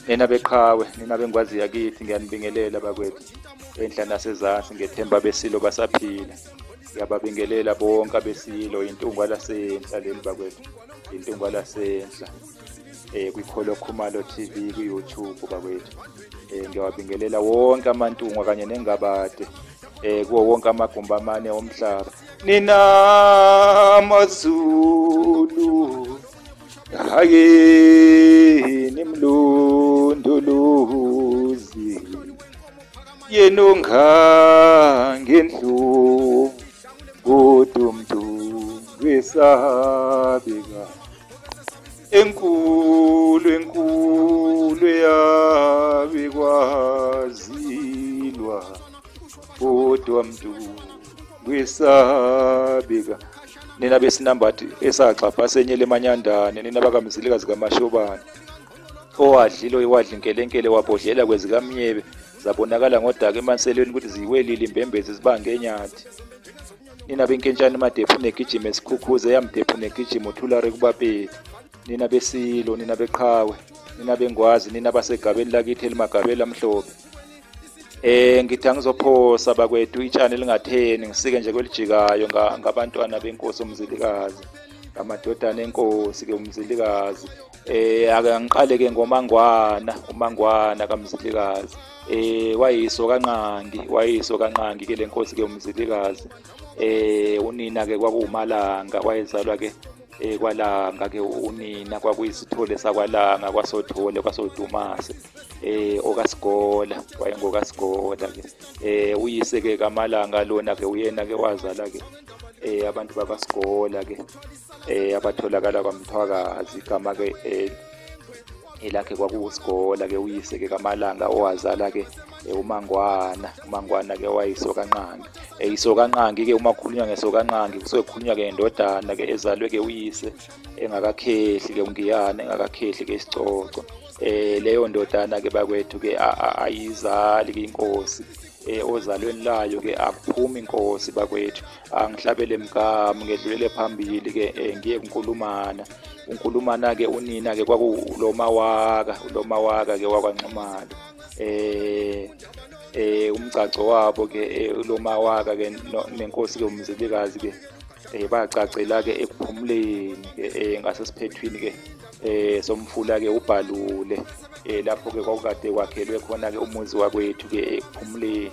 Nina beqhawe, nina bengikwazi yakithi ngiyanibingelela bakwethu. Enhla nasezansi ngethemba besilo basaphila. Ngiyababingelela bonke abesilo intungwa lasenhla leli bakwethu. Intungwa lasenhla. Kwikholo Khumalo TV ku-YouTube bakwethu. Ngiyawabingelela wonke amantungwa kanye nengabade. Kuwo wonke amagumbi amane omhlaba. Nina maZulu. Haye nimlondolozi. Yenonga ngendlu. Kodumdu wesabeka. Enkulu yabikwazilwa. Kodwa mntu wesabeka. Nina besinambathi esaxapha senyele emanyandane, nina bakamzilikazi kaMashobane. Owadlilo iwadla inkelenkele wabhodlela kwezikamnyebe zabonakala ngodaka emanselweni ukuthi ziyiwelile imbembezi zibange enyathi. Nina benkentshane madephu negijima esikhukhuze yamdephu negijima uthulare kubapeli. Nina besilo, nina beqhawe, nina bengwazi, nina basegabeni lakithi elimagabela amhlophe. Ngithi angizophosa bakwethu itshane lingatheni ngisike nje kwelijikayo ngabantwana benkosi umzilikazi, ngamadodana enkosi ke umzilikazi. Ake ngiqale ke umangwana kamzilikazi. Wayiso kanqangi ke lenkosi ke umzilikazi. Unina ke kwakuwumalanga wayezalwa ke kwalanga ke unina kwakuyisithole sakwalanga kwasothole kwasodumase. Okasigola wayengokasigola ke. Uyise ke kamalanga lona ke uyena ke wazala ke abantu bakasigola ke abatholakala kwaMthwakazi igama ke elakhe kwakuwusigola ke. Uyise ke kamalanga owazala ke umangwana ke wayisokanqangi. Isokanqangi ke uma kukhulunywa ngesokanqangi kusuke kukhulunywa ke indodana ke ezalwe ke uyise engakakhehli ke ungiyana engakakhehli ke isicoco. Leyo ndodana ke bakwethu ke ayizali ke inkosi. Ozalweni layo ke akuphumi inkosi bakwethu. Angihlabele emgama ngedlulele phambili ke ngiye uNkulumana ke unina ke kwakulomawaka ke wakwaNxumalo. Umgcaco wabo ke lomawaka ke nenkosi ke umzilikazi ke bacacela ke ekuphumuleni ke ngasesiphethwini ke somfula ke uBhalule. Lapho ke kwakukade kwakhelwe khona ke umuzi wakwethu ke ekuphumuleni.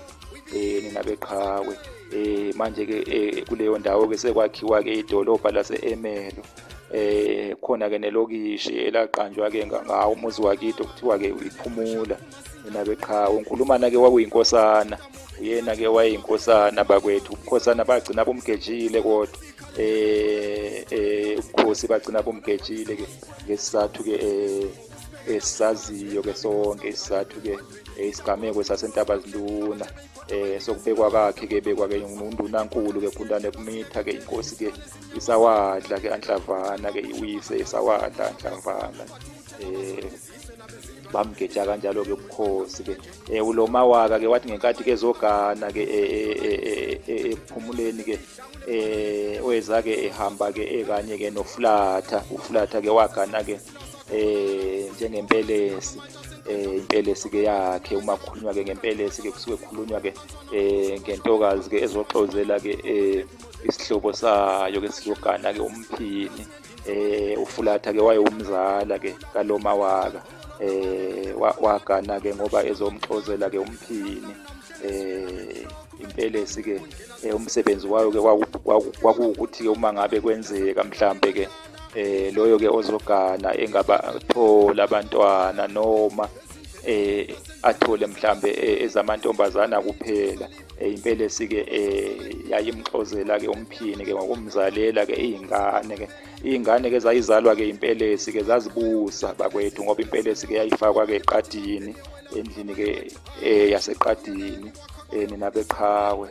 Nina beqhawe manje ke kuleyo ndawo ke sekwakhiwa ke idolobha lase-Emelo. Khona ke nelokishi elaqanjwa ke ngawo umuzi wakithi okuthiwa ke iPhumula. Nina beqhawe uNkulumana ke wakuyinkosana, uyena ke wayeyinkosana bakwethu. Ubukhosana bagcina bomgejile kodwa ubukhosi bagcina bomgejile ke ngesizathu ke esisaziyo ke sonke isizathu ke isigameko saseNtabaziluna. Sokubekwa kwakhe ke bekwa ke uNdunankulu ke Khundane Kumitha ke inkosi ke isawadla ke Anhlavana ke uyise isawadla Anhlavana. Bamgeja kanjalo ke ubukhosi ke ulomawaka ke wathi ngenkathi ke zogana ke ephumuleni ke weza ke ehamba ke kanye ke uFlatha ke wagana ke njengempelesi. Impelesi ke yakhe uma kukhulunywa ke ngempelesi ke kusuke kukhulunywa ke ngentokazi ke ezoxozela ke isihlobo sayo ke sizogana ke umphini. uFulatha ke wayewumzala ke kalomawaka wagana ke ngoba ezomxozela ke umphini. Impelesi ke umsebenzi wayo ke kwakuwukuthi ke uma ngabe kwenzeka mhlambe ke loyo ke ozogana engabathola abantwana noma athole mhlambe ezamantombazana kuphela. Impelesi ke yayimxozela ke umphini ke ngokumzalela ke izingane ke zayizalwa ke impelesi ke zazibusa bakwethu ngoba impelesi ke yayifakwa ke eqadini endlini ke yaseqadini nina beqhawe.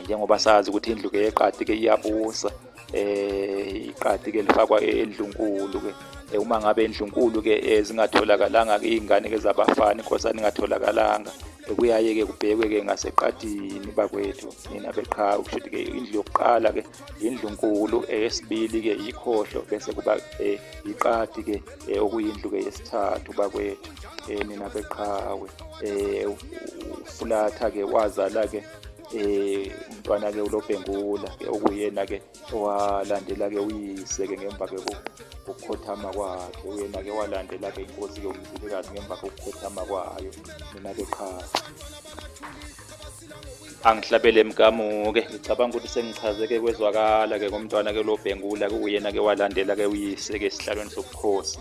Njengoba sazi ukuthi indlu ke yeqadi ke iyabusa. Iqadi ke lifakwa endlunkulu ke uma ngabe endlunkulu ke zingatholakalanga ke izingane ke zabafana inkosana ingatholakalanga kuyaye ke kubhekwe ke ngaseqadini bakwethu nina beqhawe kushuthi ke indlu yokuqala ke indlu nkulu, eyesibili ke ikhohlo, bese kuba iqadi ke okuyindlu ke yesithathu bakwethu nina beqhawe. Ufulatha ke wazala ke umntwana ke uLobhengula ke okuyena ke owalandela ke uyise ke ngemva ke ukukhothama kwakhe, uyena ke walandela ke inkosi ke uMzilikazi ngemva kokukhothama kwayo mina ke qha. Angihlabele emkamu ke ngicabanga ukuthi sengichaze ke kwezwakala ke ngomntwana ke uLobhengula ke uyena ke walandela ke uyise ke esihlalweni sobukhosi.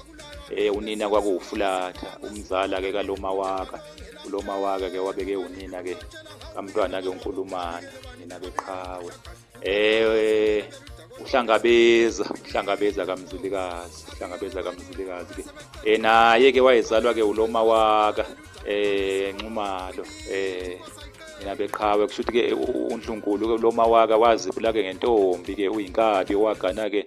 Unina kwakuwufulatha umzala ke kaLomawaka, uLomawaka ke wabeke unina ke kamntwana ke uNkulumane nina beqhawe. Uhlangabeza kaMzilikazi ke naye ke wayezalwa ke uLomawaka Nxumalo nina beqhawe kushuthi ke uNdlunkulu ke uLomawaka wazibula ke ngentombi ke uyinkabi wagana ke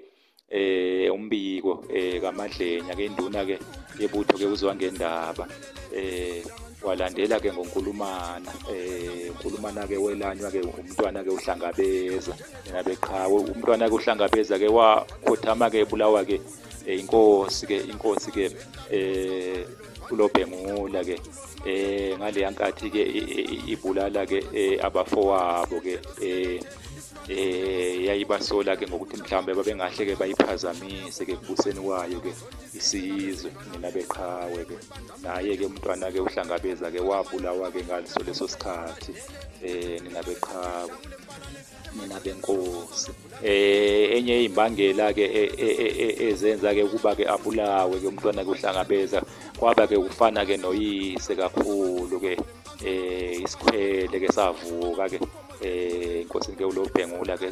umbiko kaMadlenya ke induna ke yebutho ke uzwangendaba walandela ke ngoNkulumana uNkulumana ke welanywa ke umntwana ke uhlangabeza nina beqhawe. Umntwana ke uhlangabeza ke wakhothama ke ebulawa ke inkosi ke uLobhengula ke ngale yankathi ke ibulala ke abafowabo ke yayibasola ke ngokuthi mhlambe babengahle ke bayiphazamise ke kubuseni kwayo ke isizwe nina beqhawe ke. Naye ke umntwana ke uhlangabeza ke wabulawa ke ngaleso leso sikhathi nina beqhawe nina benkosi. Enye imbangela ke ezenza ke kuba ke abulawe ke umntwana ke uhlangabeza kwaba ke ufana ke noyise kakhulu ke isikhwele ke savuka ke inkosi ke uLobhengula ke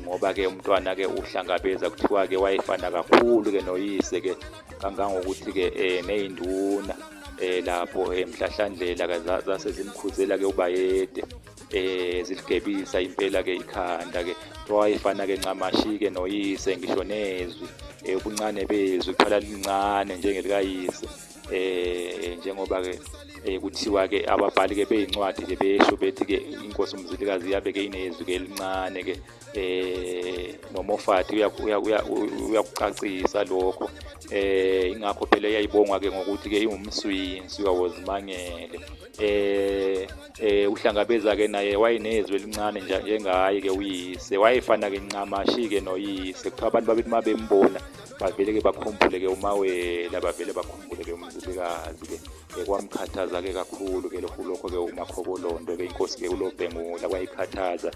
ngoba ke umntwana ke uhlangabeza kuthiwa ke wayefana kakhulu ke noyise ke kangangokuthi ke nezinduna lapho eMhlahlandlela ke zasezimkhuzela ke uBayede ziligebisa impela ke ikhanda ke wayefana ke ncamashi ke noyise ngisho nezwi ubuncane bezwi qhala lincane njengelikayise njengoba ke kuthiwa ke ababhali ke beyincwadi nje besho bethi ke inkosi uMzilikazi yabe ke inezwi ke elincane ke noMoffat uyakucacisa lokho ingakho phela yayibongwa ke ngokuthi ke ingumswinsi kaWozimangele. Uhlangabeza ke naye wayinezwi elincane njengaye ke uyise wayefana ke ncamashi ke noyise kuthiwa abantu babethi mabembona bavele ke bakhumbule ke uMawela bavele bakhumbule ke uMzilikazi ke kwamkhathaza ke kakhulu ke lokho ke uMakhokolondo ke inkosi ke uLobhengula kwayikhathaza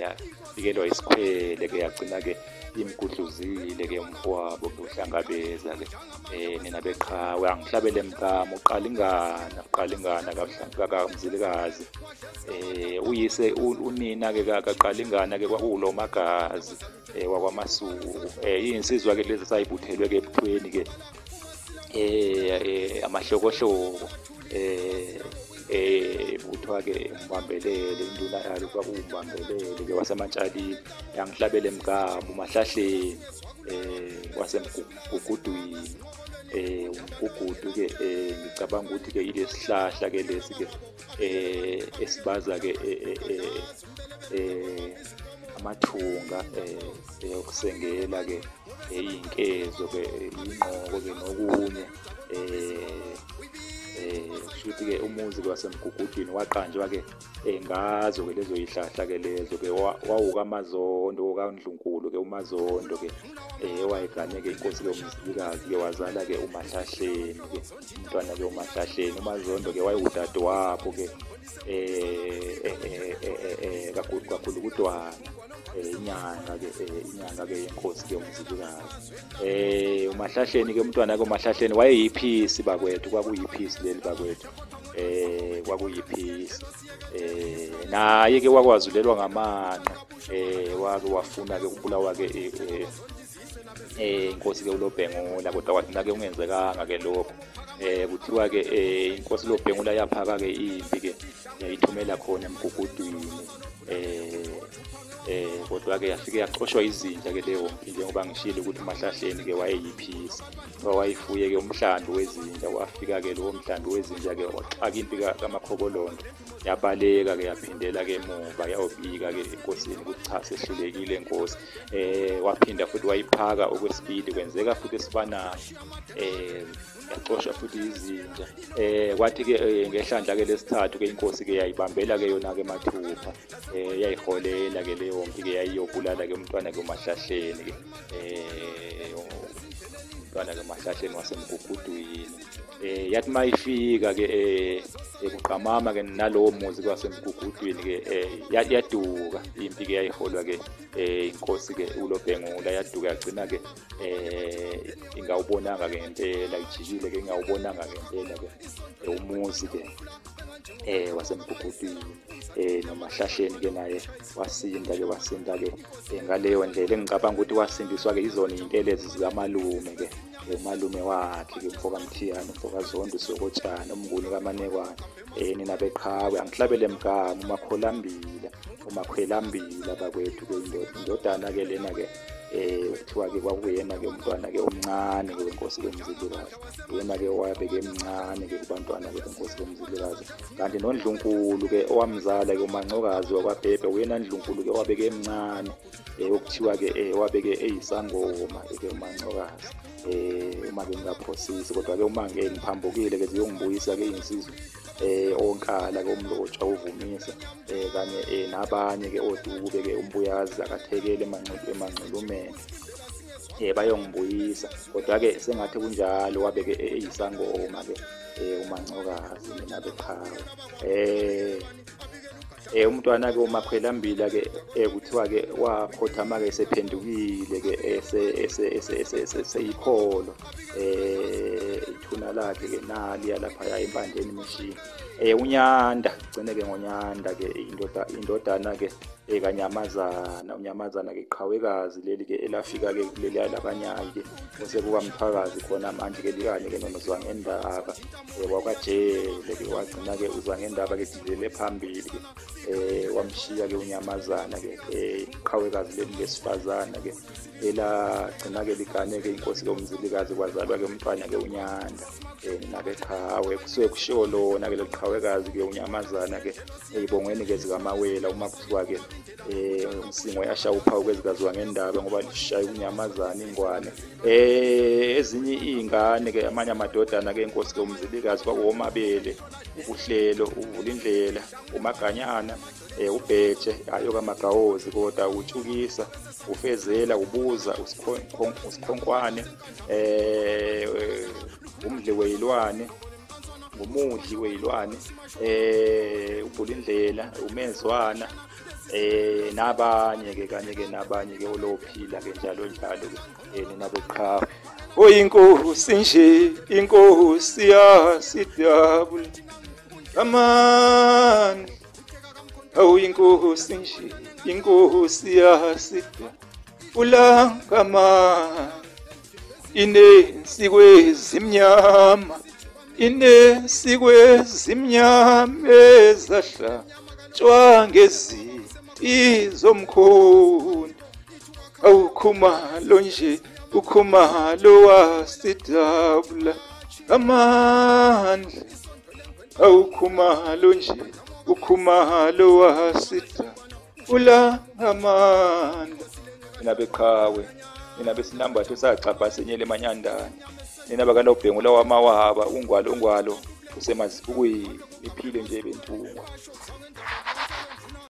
yafikelwa isikhwele ke yagcina ke imgudluzile ke umfowabo uhlangabeza ke nina beqhawe. Angihlabele emkamo uqala ingana kaMzilikazi uyise unina ke kaqala ingana ke kwakuwuLomagazi wakwaMasuku iyinsizwa ke lezi sayibuthelwe ke ebuthweni ke amahlokohloko kuthiwa ke umbambelele induna yalo kwakuwumbambelele ke wasematshalini. Yangihlabele emgama uMahlahleni wasemgugudwini umgugudu ke ngicabanga ukuthi ke ilesihlahla ke lesi ke esibaza ke amathunga yokusengela ke iy'nkezo ke ingqoko ke nokunye kushuthi ke umuzi ke wasemgugudwini waqanjwa ke ngazo ke lezo yihlahla ke lezo ke wawukamazondo kaNdlunkulu ke uMazondo ke owayegane ke inkosi ke uMzilikazi ke wazala ke uMahlahleni ke umntwana ke uMahlahleni. uMazondo ke wayewudadewabo ke kakhulu kudwana inyanga ke yenkosi ke uMzilikazi. uMahlahleni ke umntwana ke uMahlahleni wayeyiphisi bakwethu kwakuyiphisi leli bakwethu kwakuyiphisi naye ke wakwazulelwa ngamanqe wake wafuna ke ukubulawa ke inkosi ke uLobhengula kodwa kwathina ke ungenzekanga ke lokho kuthiwa ke inkosi uLobhengula yaphaka ke impi ke yayithumela khona emgugudwini Kodwa-ke yafike yaxoshwa izinja ke leyo mpi, njengoba ngishilo ukuthi uMahlahleni-ke wayeyiphisi, wayefuye-ke umhlambi wezinja. Wafika-ke lowo mhlambi wezinja-ke waxaka impi kaMakhokolondo, yabaleka-ke yaphindela-ke emuva yayobika-ke enkosini ukuthi cha, sehlulekile inkosi. Waphinda futhi wayiphaka okwesibili, kwenzeka futhi esifanayo, yaxoshwa futhi izinja. Kwathi-ke ngehlandla-ke lesithathu-ke inkosi-ke yayibambela-ke yona-ke mathupha, yayiholela-ke leyo mpi-ke, yayiyobulala-ke umntwana-ke uMahlahleni-ke, umntwana-ke uMahlahleni waseMgugudweni. Yathi mayifika-ke kuqamama-ke nalowo muzi kwaseMgugudweni-ke, yaduka impi-ke yayiholwa-ke inkosi-ke uLobhengula, yaduka yagcina-ke ingawubonanga-ke ngempela, ijikile-ke ingawubonanga ngempela-ke umuzi-ke waseMgugudweni. NoMahlahleni-ke naye wasinda-ke ngaleyo ndlela. Engicabanga ukuthi wasindiswa-ke izona iy'ntelezi zikamalume-ke, umalume wakhe-ke uMfokaMthiyane, uMfokaZondo, uSokotshane, umnguni kaManekwane, nina beqhawe, angihlabele mgama, uMakhwelambila bakwethu-ke indodana-ke lena-ke kuthiwa-ke kwakuyena-ke umntwana-ke omncane-ke wenkosi-ke uMzilikazi. Yena-ke owabeke emncane-ke kubantwana-ke benkosi uMzilikazi. Kanti noNdlunkulu-ke owamzala-ke uMancokazi wakwaBhebhe, uyena Ndlunkulu-ke owabeke emncane, okuthiwa-ke wabeke eyisangoma-ke uMancokazi. Uma-ke ngingaphosisi, kodwa-ke uma-ke ngiphambukile-ke ziyongibuyisa-ke iy'nsizwa onkala-ke uMlotshwa, uVumisa, kanye nabanye-ke oDube-ke uMbuyazi, akaThekele, eManxulumene, bayongibuyisa. Kodwa-ke sengathi kunjalo wabeke eyisangoma-ke uMancokazi, mina beqhawe. Umntwana-ke uMakhwelambila-ke kuthiwa-ke wakhothama-ke esephendukile-ke, seyikholo, ithuna lakhe-ke naliya laphaya empandeni imishini. UNyanda, gcine-ke ngoNyanda-ke indodana-ke kaNyamazana. UNyamazana-ke iqhawekazi leli-ke elafika-ke kuleliya labanyayi-ke, bese kuba Mthwakazi khona manje-ke likanye-ke noZwangendaba wakwaJele-ke. Wagcina-ke uZwangendaba-ke dilele phambili-ke, wamshiya-ke uNyamazana-ke iqhawekazi leli lesifazana-ke elagcina-ke ligane-ke inkosi-ke uMzilikazi, kwazalwa-ke umntwana-ke uNyanda, nabeqhawe. Kusuke kushiwo lona-ke leqhawekazi-ke uNyamazana-ke ey'bongweni-ke zikaMawela, uma kuthiwa-ke uMsingo yashaya uphawu kwezikaZwangendaba ngoba lishaya uNyamazana ingwane. Ezinye iy'ngane-ke, amanye amadodana-ke enkosi-ke uMzilikazi kwakuwomabele, uBuhlelo, uVulindlela, uMaganyana, uBhetshe, ayokaMagawozi, kodwa uTshukisa, uFezela, uBuza, uSikhonkwane, uMdli weyilwane, uMudli weyilwane, uVulindlela, uMezwana, nabanye-ke, kanye-ke nabanye-ke olophila-ke njalo-ke nina beqhawe. Oyinkosi nje, inkosi yasidabula amandla. Awuyinkosi nje, inkosi yasidabula amandla. Inesikwezimnyama, inesikwezimnyama ezahlatshwa ngeziti zomkhonto. Awukhumalo nje, ukhumalo wasidabula amandla. Awukhumalo nje, ukhumalo wasidabula amandla. Nina beqhawe, nina besinambatho sacapha senyele emanyandane, nina bakaLobhengula wamawaba, ungwalo usemazibukweni, iphile nje bentungwa.